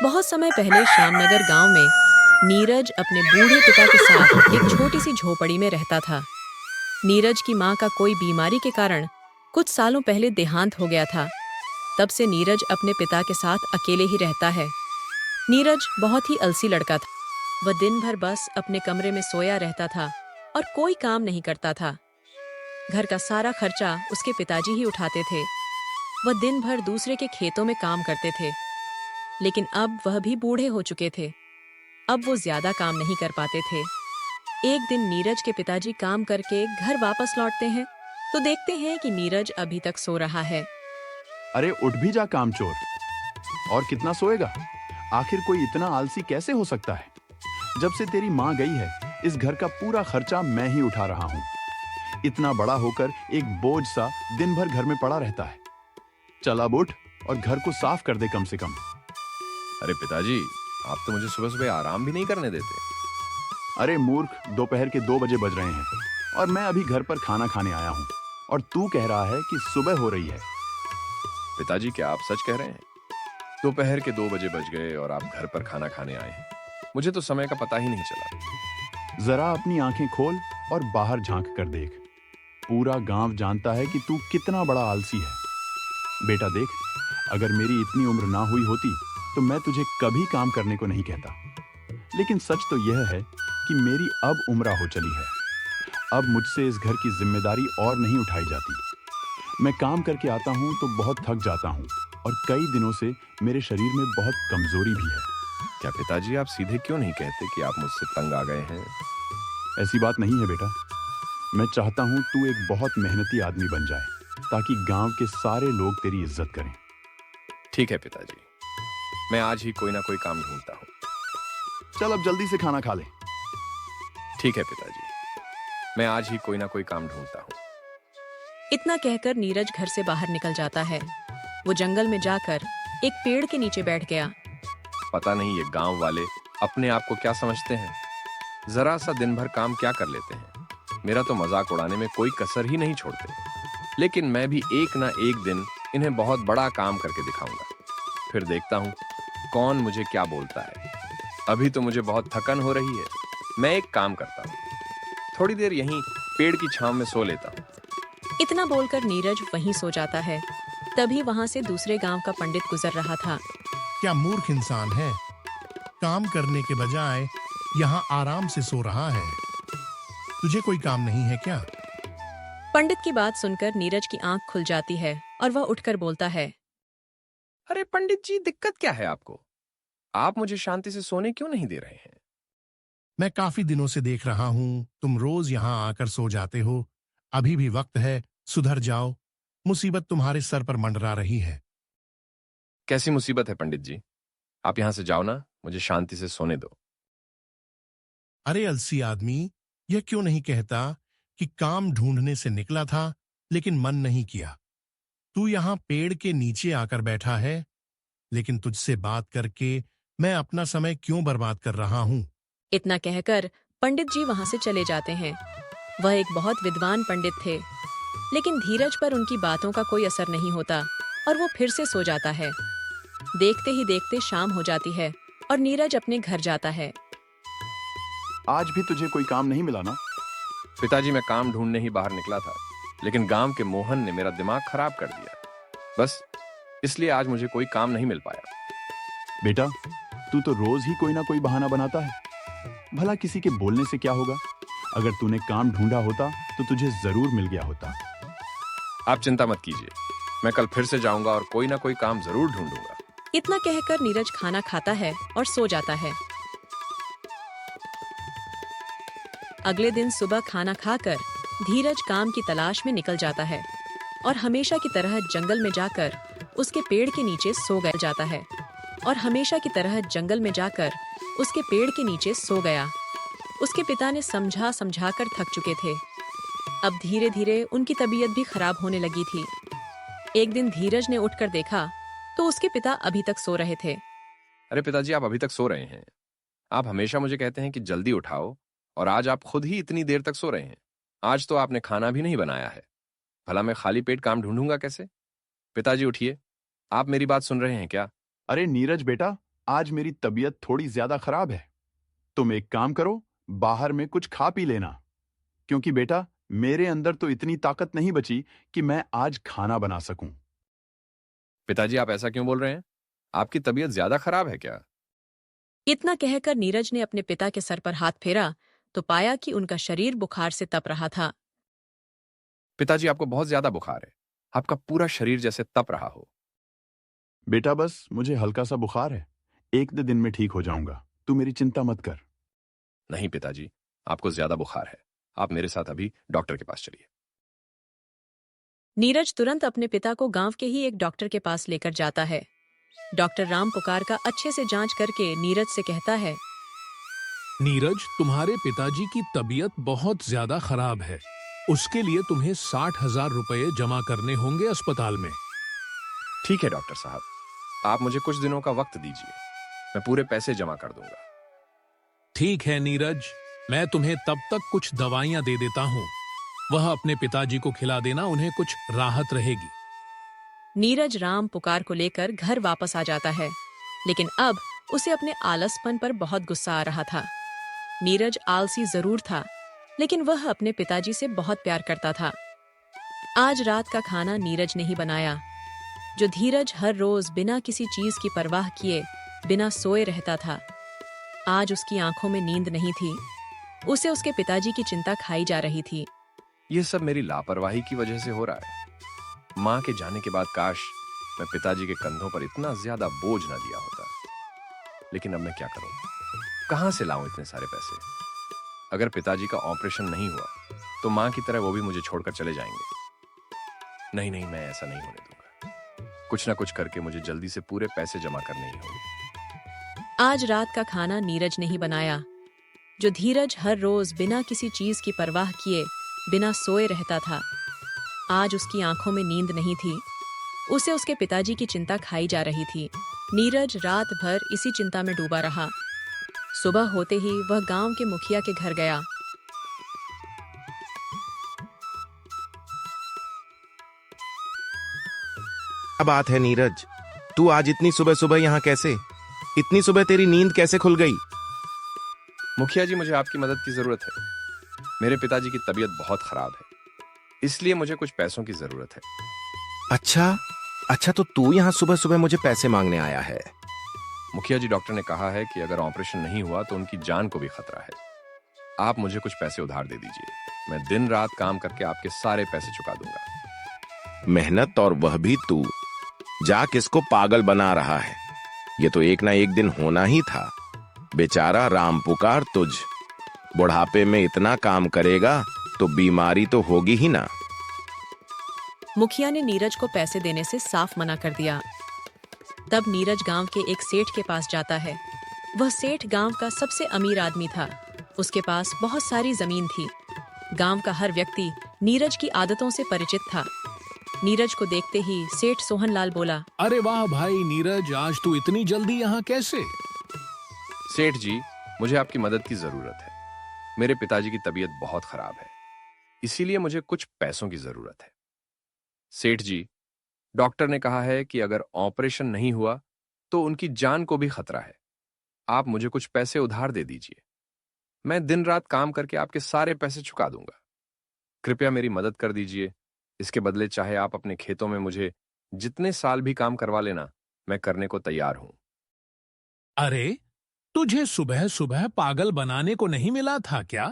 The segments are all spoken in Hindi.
बहुत समय पहले श्यामनगर गांव में नीरज अपने बूढ़े पिता के साथ एक छोटी सी झोपड़ी में रहता था। नीरज की मां का कोई बीमारी के कारण कुछ सालों पहले देहांत हो गया था। तब से नीरज अपने पिता के साथ अकेले ही रहता है। नीरज बहुत ही आलसी लड़का था। वह दिन भर बस अपने कमरे में सोया रहता था और कोई काम नहीं करता था। घर का सारा खर्चा उसके पिताजी ही उठाते थे। वह दिन भर दूसरे के खेतों में काम करते थे, लेकिन अब वह भी बूढ़े हो चुके थे। अब वो ज्यादा काम नहीं कर पाते थे। एक दिन नीरज के पिताजी काम करके घर वापस लौटते हैं तो देखते हैं कि नीरज अभी तक सो रहा है। अरे उठ भी जा कामचोर। और कितना सोएगा? आखिर कोई इतना आलसी कैसे हो सकता है? जब से तेरी माँ गई है, इस घर का पूरा खर्चा मैं ही उठा रहा हूँ। इतना बड़ा होकर एक बोझ सा दिन भर घर में पड़ा रहता है। चल अब उठ और घर को साफ कर दे कम से कम। अरे पिताजी, आप तो मुझे सुबह सुबह आराम भी नहीं करने देते। अरे मूर्ख, दोपहर के 2 बजे बज रहे हैं और मैं अभी घर पर खाना खाने आया हूँ और तू कह रहा है कि सुबह हो रही है। पिताजी, क्या आप सच कह रहे हैं? दोपहर के 2 बजे बज गए और आप घर पर खाना खाने आए हैं। मुझे तो समय का पता ही नहीं चला। जरा अपनी आंखें खोल और बाहर झांक कर देख। पूरा गांव जानता है कि तू कितना बड़ा आलसी है। बेटा देख, अगर मेरी इतनी उम्र ना हुई होती तो मैं तुझे कभी काम करने को नहीं कहता। लेकिन सच तो यह है कि मेरी अब उम्र हो चली है। अब मुझसे इस घर की जिम्मेदारी और नहीं उठाई जाती। मैं काम करके आता हूँ तो बहुत थक जाता हूँ और कई दिनों से मेरे शरीर में बहुत कमजोरी भी है। क्या पिताजी, आप सीधे क्यों नहीं कहते कि आप मुझसे तंग आ गए हैं? ऐसी बात नहीं है बेटा। मैं चाहता हूँ तू एक बहुत मेहनती आदमी बन जाए ताकि गांव के सारे लोग तेरी इज्जत करें। ठीक है पिताजी, मैं आज ही कोई ना कोई काम ढूंढता हूँ। चल अब जल्दी से खाना खा ले। ठीक है पिताजी, मैं आज ही कोई ना कोई काम ढूंढता हूँ। इतना कहकर नीरज घर से बाहर निकल जाता है। वो जंगल में जाकर एक पेड़ के नीचे बैठ गया। पता नहीं ये गांव वाले अपने आप को क्या समझते हैं। जरा सा दिन भर काम क्या कर लेते हैं। मेरा तो मजाक उड़ाने में कोई कसर ही नहीं छोड़ते। लेकिन मैं भी एक ना एक दिन इन्हें बहुत बड़ा काम करके दिखाऊंगा। फिर देखता हूँ कौन मुझे क्या बोलता है। अभी तो मुझे बहुत थकन हो रही है। मैं एक काम करता हूँ, थोड़ी देर यहीं पेड़ की छांव में सो लेता हूँ। इतना बोलकर नीरज वहीं सो जाता है। तभी वहां से दूसरे गांव का पंडित गुजर रहा था। क्या मूर्ख इंसान है, काम करने के बजाय यहाँ आराम से सो रहा है। तुझे कोई काम नहीं है क्या? पंडित की बात सुनकर नीरज की आंख खुल जाती है और वह उठकर बोलता है। अरे पंडित जी, दिक्कत क्या है आपको? आप मुझे शांति से सोने क्यों नहीं दे रहे हैं? मैं काफी दिनों से देख रहा हूँ तुम रोज यहाँ आकर सो जाते हो। अभी भी वक्त है, सुधर जाओ। मुसीबत तुम्हारे सर पर मंडरा रही है। कैसी मुसीबत है पंडित जी? आप यहां से जाओ ना, मुझे शांति से सोने दो। अरे अलसी आदमी, यह क्यों नहीं कहता कि काम ढूंढने से निकला था लेकिन मन नहीं किया। तू यहाँ पेड़ के नीचे आकर बैठा है, लेकिन तुझसे बात करके मैं अपना समय क्यों बर्बाद कर रहा हूँ। इतना कहकर पंडित जी वहां से चले जाते हैं। वह एक बहुत विद्वान पंडित थे, लेकिन धीरज पर उनकी बातों का कोई असर नहीं होता और वो फिर से सो जाता है। देखते ही देखते शाम हो जाती है और नीरज अपने घर जाता है। आज भी तुझे कोई काम नहीं मिला ना? पिताजी, मैं काम ढूंढने ही बाहर निकला था, लेकिन गांव के मोहन ने मेरा दिमाग खराब कर दिया। बस इसलिए आज मुझे कोई काम नहीं मिल पाया। बेटा, तू तो रोज ही कोई ना कोई बहाना बनाता है। भला किसी के बोलने से क्या होगा? अगर तूने काम ढूंढा होता तो तुझे जरूर मिल गया होता। आप चिंता मत कीजिए, मैं कल फिर से जाऊंगा और कोई ना कोई काम जरूर ढूंढूंगा। इतना कहकर नीरज खाना खाता है और सो जाता है। अगले दिन सुबह खाना खाकर धीरज काम की तलाश में निकल जाता है और हमेशा की तरह जंगल में जाकर उसके पेड़ के नीचे सो गया जाता है। और हमेशा की तरह जंगल में जाकर उसके पेड़ के नीचे सो गया। उसके पिता ने समझा समझा कर थक चुके थे। अब धीरे धीरे उनकी तबीयत भी खराब होने लगी थी। एक दिन धीरज ने उठकर देखा तो उसके पिता अभी तक सो रहे थे। अरे पिताजी, आप अभी तक सो रहे हैं? आप हमेशा मुझे कहते हैं कि जल्दी उठाओ, और आज आप खुद ही इतनी देर तक सो रहे हैं। आज तो आपने खाना भी नहीं बनाया है। भला मैं खाली पेट काम ढूंढूंगा कैसे? पिताजी उठिए, आप मेरी बात सुन रहे हैं क्या? अरे नीरज बेटा, आज मेरी तबीयत थोड़ी ज्यादा खराब है। तुम एक काम करो, बाहर में कुछ खा पी लेना, क्योंकि बेटा मेरे अंदर तो इतनी ताकत नहीं बची कि मैं आज खाना बना सकूं। पिताजी, आप ऐसा क्यों बोल रहे हैं? आपकी तबीयत ज्यादा खराब है क्या? इतना कहकर नीरज ने अपने पिता के सर पर हाथ फेरा तो पाया कि उनका शरीर बुखार से तप रहा था। पिताजी, आपको बहुत ज्यादा बुखार है। आपका पूरा शरीर जैसे तप रहा हो। बेटा बस मुझे हल्का सा बुखार है, 1 2 दिन में ठीक हो जाऊंगा, तू मेरी चिंता मत कर। नहीं पिताजी, आपको ज्यादा बुखार है। आप मेरे साथ अभी डॉक्टर के पास चलिए। नीरज तुरंत अपने पिता को गांव के ही एक डॉक्टर के पास लेकर जाता है। डॉक्टर राम पुकार का अच्छे से जांच करके नीरज से कहता है, नीरज, तुम्हारे पिताजी की तबीयत बहुत ज्यादा खराब है। उसके लिए तुम्हें 60,000 रुपए जमा करने होंगे अस्पताल में। ठीक है डॉक्टर साहब, आप मुझे कुछ दिनों का वक्त दीजिए, मैं पूरे पैसे जमा कर दूंगा। ठीक है नीरज, मैं तुम्हें तब तक कुछ दवाइयां दे देता हूँ। वह अपने पिताजी को खिला देना, उन्हें कुछ राहत रहेगी। नीरज राम पुकार को लेकर घर वापस आ जाता है, लेकिन अब उसे अपने आलसपन पर बहुत गुस्सा आ रहा था। नीरज आलसी जरूर था, लेकिन वह अपने पिताजी से बहुत प्यार करता था। आज रात का खाना नीरज ने ही बनाया। जो धीरज हर रोज बिना किसी चीज की परवाह किए बिना सोए रहता था, आज उसकी आंखों में नींद नहीं थी। उसे उसके पिताजी की चिंता खाई जा रही थी। यह सब मेरी लापरवाही की वजह से हो रहा है। मां के जाने के बाद काश मैं पिताजी के कंधों पर इतना ज्यादा बोझ ना दिया होता। लेकिन अब मैं क्या करूं? कहां से लाऊं इतने सारे पैसे? अगर पिताजी का ऑपरेशन नहीं हुआ तो मां की तरह वो भी मुझे छोड़कर चले जाएंगे। नहीं नहीं, मैं ऐसा नहीं होने दूंगा। कुछ ना कुछ करके मुझे जल्दी से पूरे पैसे जमा करने ही होंगे। आज रात का खाना नीरज ने ही बनाया। जो धीरज हर रोज बिना किसी चीज की परवाह किए बिना सोए रहता था, आज उसकी आंखों में नींद नहीं थी। उसे उसके पिताजी की चिंता खाई जा रही थी। नीरज रात भर इसी चिंता में डूबा रहा। सुबह होते ही वह गांव के मुखिया के घर गया। क्या बात है नीरज, तू आज इतनी सुबह सुबह यहाँ कैसे? इतनी सुबह तेरी नींद कैसे खुल गई? मुखिया जी, मुझे आपकी मदद की जरूरत है। मेरे पिताजी की तबीयत बहुत खराब है, इसलिए मुझे कुछ पैसों की जरूरत है। अच्छा अच्छा, तो तू यहाँ सुबह सुबह मुझे पैसे मांगने आया है? मुखिया जी, डॉक्टर ने कहा है कि अगर ऑपरेशन नहीं हुआ तो उनकी जान को भी खतरा है। आप मुझे कुछ पैसे उधार दे दीजिए, मैं दिन रात काम करके आपके सारे पैसे चुका दूंगा। मेहनत, और वह भी तू जा किसको पागल बना रहा है? ये तो एक ना एक दिन होना ही था। बेचारा राम पुकार तुझ बुढ़ापे में इतना काम करेगा तो बीमारी तो होगी ही ना। मुखिया ने नीरज को पैसे देने से साफ मना कर दिया। तब नीरज गांव के एक सेठ के पास जाता है। वह सेठ गांव का सबसे अमीर आदमी था। उसके पास बहुत सारी जमीन थी। गांव का हर व्यक्ति नीरज की आदतों से परिचित था। नीरज को देखते ही सेठ सोहनलाल बोला, अरे वाह भाई नीरज, आज तू इतनी जल्दी यहाँ कैसे? सेठ जी, मुझे आपकी मदद की जरूरत है। मेरे पिताजी की तबीयत बहुत खराब है, इसीलिए मुझे कुछ पैसों की जरूरत है। सेठ जी, डॉक्टर ने कहा है कि अगर ऑपरेशन नहीं हुआ तो उनकी जान को भी खतरा है। आप मुझे कुछ पैसे उधार दे दीजिए, मैं दिन रात काम करके आपके सारे पैसे चुका दूंगा। कृपया मेरी मदद कर दीजिए। इसके बदले चाहे आप अपने खेतों में मुझे जितने साल भी काम करवा लेना, मैं करने को तैयार हूं। अरे, तुझे सुबह सुबह पागल बनाने को नहीं मिला था क्या?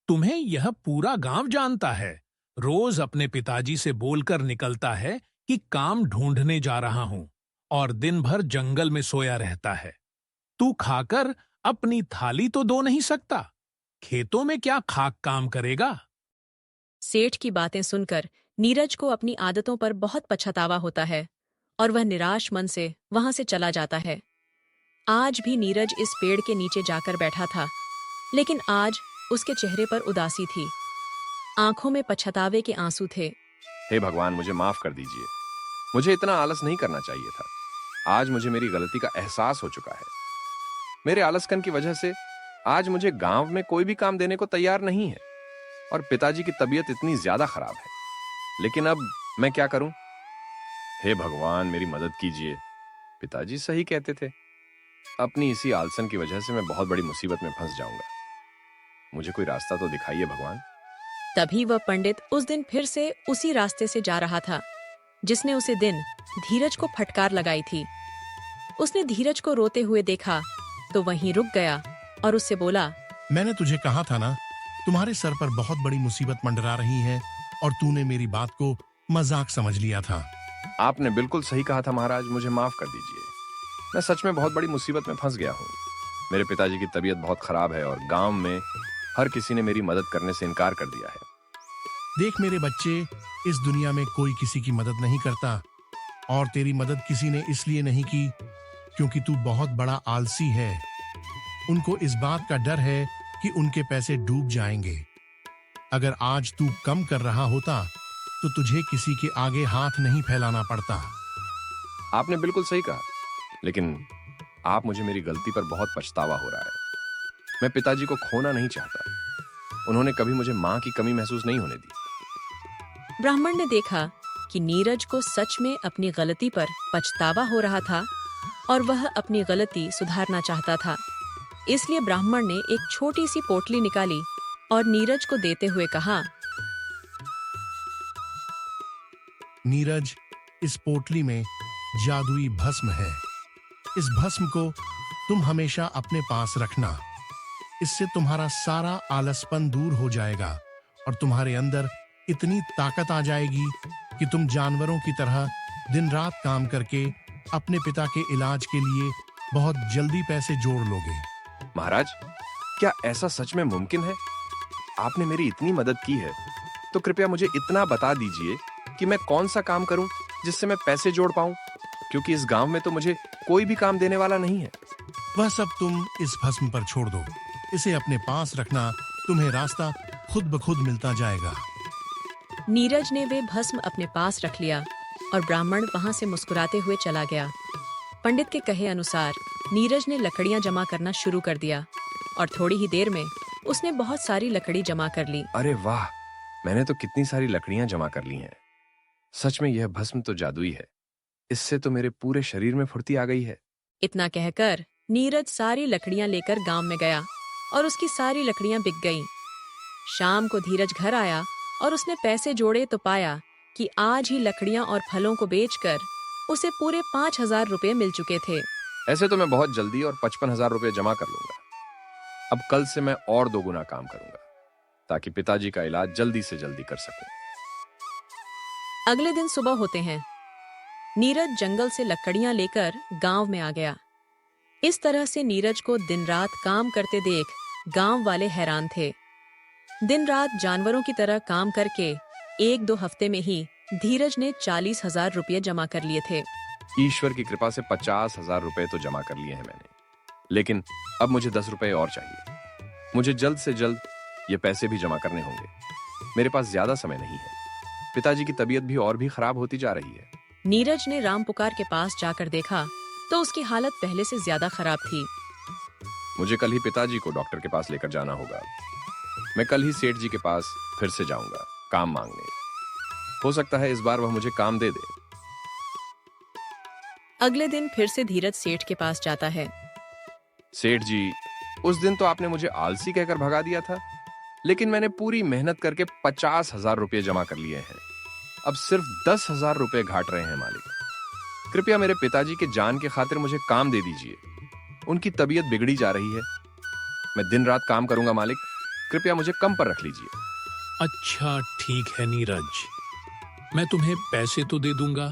तुम्हें यह पूरा गांव जानता है। रोज अपने पिताजी से बोलकर निकलता है कि काम ढूंढने जा रहा हूं, और दिन भर जंगल में सोया रहता है। तू खाकर अपनी थाली तो धो नहीं सकता, खेतों में क्या खाक काम करेगा? सेठ की बातें सुनकर नीरज को अपनी आदतों पर बहुत पछतावा होता है और वह निराश मन से वहां से चला जाता है। आज भी नीरज इस पेड़ के नीचे जाकर बैठा था, लेकिन आज उसके चेहरे पर उदासी थी। आंखों में पछतावे के आंसू थे। हे भगवान, मुझे माफ कर दीजिए। मुझे इतना आलस नहीं करना चाहिए था। आज मुझे मेरी गलती का एहसास हो चुका है। मेरे आलसपन की वजह से आज मुझे गांव में कोई भी काम देने को तैयार नहीं है, और पिताजी की तबीयत इतनी ज्यादा खराब है। लेकिन अब मैं क्या करूं? हे भगवान, मेरी मदद कीजिए। पिताजी सही कहते थे, अपनी इसी आलसन की वजह से मैं बहुत बड़ी मुसीबत में फंस जाऊंगा। मुझे कोई रास्ता तो दिखाइए भगवान। तभी वह पंडित उस दिन फिर से उसी रास्ते से जा रहा था जिसने उसे दिन धीरज को फटकार लगाई थी। उसने धीरज को रोते हुए देखा तो वहीं रुक गया और उससे बोला, मैंने तुझे कहा था ना, तुम्हारे सर पर बहुत बड़ी मुसीबत मंडरा रही है और तूने मेरी बात को मजाक समझ लिया था। आपने बिल्कुल सही कहा था महाराज, मुझे माफ कर दीजिए। मैं सच में बहुत बड़ी मुसीबत में फंस गया हूँ। मेरे पिताजी की तबीयत बहुत खराब है और गांव में हर किसी ने मेरी मदद करने से इनकार कर दिया है। देख मेरे बच्चे, इस दुनिया में कोई किसी की मदद नहीं करता और तेरी मदद किसी ने इसलिए नहीं की क्योंकि तू बहुत बड़ा आलसी है। उनको इस बात का डर है कि उनके पैसे डूब जाएंगे। अगर आज तू कम कर रहा होता तो तुझे किसी के आगे हाथ नहीं फैलाना पड़ता। आपने बिल्कुल सही कहा, लेकिन आप मुझे मेरी गलती पर बहुत पछतावा हो रहा है। मैं पिताजी को खोना नहीं चाहता। उन्होंने कभी मुझे मां की कमी महसूस नहीं होने दी। ब्राह्मण ने देखा कि नीरज को सच में अपनी गलती पर पछतावा हो रहा था और वह अपनी गलती सुधारना चाहता था। इसलिए ब्राह्मण ने एक छोटी सी पोटली निकाली और नीरज को देते हुए कहा, नीरज, इस पोटली में जादुई भस्म है। इस भस्म को तुम हमेशा अपने पास रखना। इससे तुम्हारा सारा आलसपन दूर हो जाएगा और तुम्हारे अंदर इतनी ताकत आ जाएगी कि तुम जानवरों की तरह दिन रात काम करके अपने पिता के इलाज के लिए बहुत जल्दी पैसे जोड़ लोगे। महाराज, क्या ऐसा सच में मुमकिन है? आपने मेरी इतनी मदद की है तो कृपया मुझे इतना बता दीजिए कि मैं कौन सा काम करूं जिससे मैं पैसे जोड़ पाऊं, क्योंकि इस गांव में तो मुझे कोई भी काम देने वाला नहीं है। वह सब तुम इस भस्म पर छोड़ दो। इसे अपने पास रखना, तुम्हें रास्ता खुद ब खुद मिलता जाएगा। नीरज ने वे भस्म अपने पास रख लिया और ब्राह्मण वहां से मुस्कुराते हुए चला गया। पंडित के कहे अनुसार नीरज ने लकड़ियां जमा करना शुरू कर दिया और थोड़ी ही देर में उसने बहुत सारी लकड़ी जमा कर ली। अरे वाह, मैंने तो कितनी सारी लकड़ियां जमा कर ली हैं। सच में यह भस्म तो जादुई है। इससे तो मेरे पूरे शरीर में फुर्ती आ गई है। इतना कहकर नीरज सारी लकड़ियां लेकर गांव में गया और उसकी सारी लकड़ियां बिक गईं। शाम को धीरज घर आया और उसने पैसे जोड़े तो पाया कि आज ही लकड़ियां और फलों को बेचकर उसे पूरे 5,000 रुपए मिल चुके थे। ऐसे तो मैं बहुत जल्दी और 55,000 रुपए जमा कर लूंगा। अब कल से मैं और 2 गुना काम करूंगा ताकि पिताजी का इलाज जल्दी से जल्दी कर सकूं। अगले दिन सुबह होते हैं। नीरज जंगल से लकड़ियां लेकर गांव में आ गया। इस तरह से नीरज को दिन रात काम करते देख गांव वाले हैरान थे। दिन रात जानवरों की तरह काम करके 1-2 हफ्ते में ही धीरज ने 40,000 रुपये जमा कर लिए थे। ईश्वर की कृपा से 50,000 रुपए तो जमा कर लिए हैं मैंने, लेकिन अब मुझे 10 रुपए और चाहिए। मुझे जल्द से जल्द ये पैसे भी जमा करने होंगे। मेरे पास ज्यादा समय नहीं है। पिताजी की तबीयत भी और भी खराब होती जा रही है। नीरज ने राम पुकार के पास जाकर देखा तो उसकी हालत पहले से ज्यादा खराब थी। मुझे कल ही पिताजी को डॉक्टर के पास लेकर जाना होगा। मैं कल ही सेठ जी के पास फिर से जाऊंगा काम मांगने। हो सकता है इस बार वह मुझे काम दे दे। अगले दिन फिर से धीरज सेठ के पास जाता है। सेठ जी, उस दिन तो आपने मुझे आलसी कहकर भगा दिया था, लेकिन मैंने पूरी मेहनत करके 50,000 रुपये जमा कर लिए हैं। अब सिर्फ 10,000 रुपये घाट रहे हैं मालिक। कृपया मेरे पिताजी के जान के खातिर मुझे काम दे दीजिए। उनकी तबीयत बिगड़ी जा रही है। मैं दिन रात काम करूंगा मालिक, कृपया मुझे कम पर रख लीजिए। अच्छा ठीक है नीरज, मैं तुम्हें पैसे तो दे दूंगा,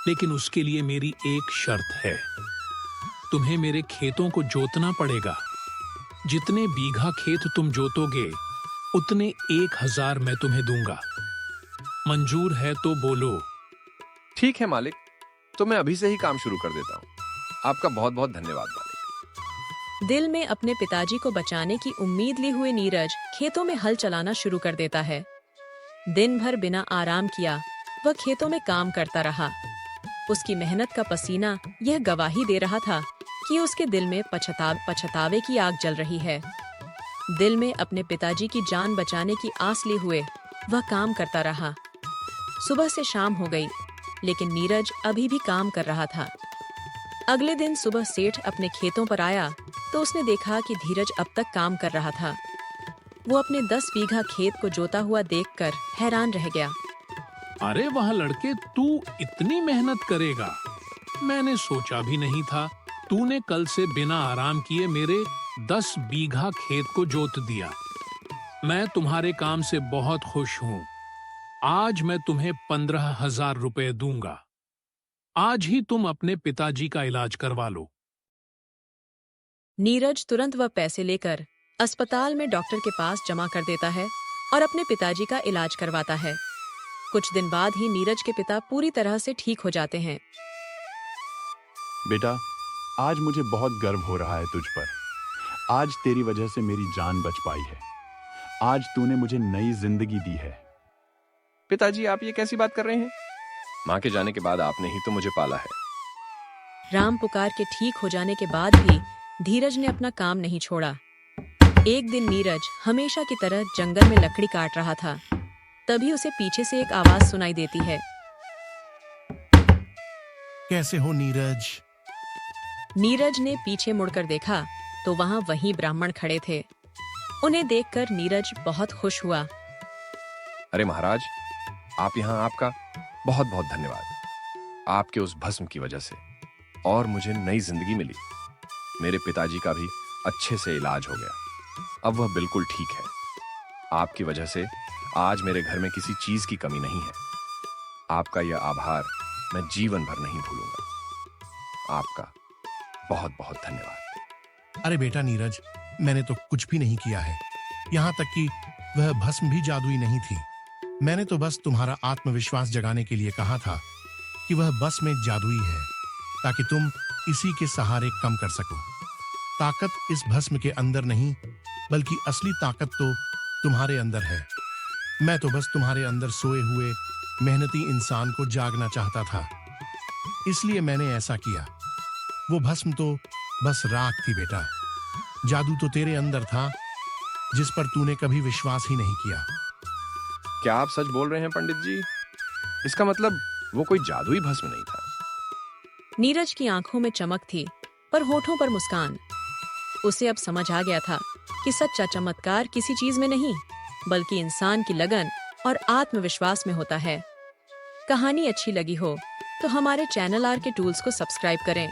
लेकिन उसके लिए मेरी एक शर्त है। तुम्हें मेरे खेतों को जोतना पड़ेगा। जितने बीघा खेत तुम जोतोगे उतने 1,000 मैं तुम्हें दूंगा। मंजूर है तो बोलो। ठीक है मालिक, तो मैं अभी से ही काम शुरू कर देता हूँ। आपका बहुत बहुत धन्यवाद मालिक। दिल में अपने पिताजी को बचाने की उम्मीद लिए हुए नीरज खेतों में हल चलाना शुरू कर देता है। दिन भर बिना आराम किया वह खेतों में काम करता रहा। उसकी मेहनत का पसीना यह गवाही दे रहा था कि उसके दिल में पछतावे की आग जल रही है। दिल में अपने पिताजी की जान बचाने की आस लिए हुए वह काम करता रहा। सुबह से शाम हो गई, लेकिन नीरज अभी भी काम कर रहा था। अगले दिन सुबह सेठ अपने खेतों पर आया तो उसने देखा कि धीरज अब तक काम कर रहा था। वो अपने 10 बीघा खेत को जोता हुआ देखकर हैरान रह गया। अरे वह लड़के, तू इतनी मेहनत करेगा, मैंने सोचा भी नहीं था। तूने कल से बिना आराम किए मेरे 10 बीघा खेत को जोत दिया। मैं तुम्हारे काम से बहुत खुश हूँ। आज मैं तुम्हें 15,000 रुपए दूंगा। आज ही तुम अपने पिताजी का इलाज करवा लो। नीरज तुरंत वह पैसे लेकर अस्पताल में डॉक्टर के पास जमा कर देता है और अपने पिताजी का इलाज करवाता है। कुछ दिन बाद ही नीरज के पिता पूरी तरह से ठीक हो जाते हैं। बेटा, आज मुझे बहुत गर्व हो रहा है तुझ पर। आज तेरी वजह से मेरी जान बच पाई है। आज तूने मुझे नई जिंदगी दी है। पिताजी, आप ये कैसी बात कर रहे हैं? माँ के जाने के बाद आपने ही तो मुझे पाला है। राम पुकार के ठीक हो जाने के बाद भी धीरज ने अपना काम नहीं छोड़ा। एक दिन नीरज हमेशा की तरह जंगल में लकड़ी काट रहा था। तभी उसे पीछे से एक आवाज सुनाई देती है। कैसे हो नीरज? नीरज ने पीछे मुड़कर देखा तो वहां वही ब्राह्मण खड़े थे। उन्हें देखकर नीरज बहुत खुश हुआ। अरे महाराज, आप यहाँ, आपका बहुत बहुत धन्यवाद। आपके उस भस्म की वजह से और मुझे नई जिंदगी मिली। मेरे पिताजी का भी अच्छे से इलाज हो गया। अब वह बिल्कुल ठीक है। आपकी वजह से आज मेरे घर में किसी चीज की कमी नहीं है। आपका यह आभार मैं जीवन भर नहीं भूलूंगा। आपका बहुत बहुत धन्यवाद। अरे बेटा नीरज, मैंने तो कुछ भी नहीं किया है। यहाँ तक कि वह भस्म भी जादुई नहीं थी। मैंने तो बस तुम्हारा आत्मविश्वास जगाने के लिए कहा था कि वह बस में जादुई है, ताकि तुम इसी के सहारे कम कर सको। ताकत इस भस्म के अंदर नहीं, बल्कि असली ताकत तो तुम्हारे अंदर है। मैं तो बस तुम्हारे अंदर सोए हुए मेहनती इंसान को जागना चाहता था, इसलिए मैंने ऐसा किया। वो भस्म तो बस राख थी बेटा। जादू तो तेरे अंदर था, जिस पर तूने कभी विश्वास ही नहीं किया। क्या आप सच बोल रहे हैं पंडित जी? इसका मतलब वो कोई जादुई भस्म नहीं था। नीरज की आंखों में चमक थी पर होठों पर मुस्कान। उसे अब समझ आ गया था कि सच्चा चमत्कार किसी चीज में नहीं, बल्कि इंसान की लगन और आत्मविश्वास में होता है। कहानी अच्छी लगी हो तो हमारे चैनल आर के टूल्स को सब्सक्राइब करें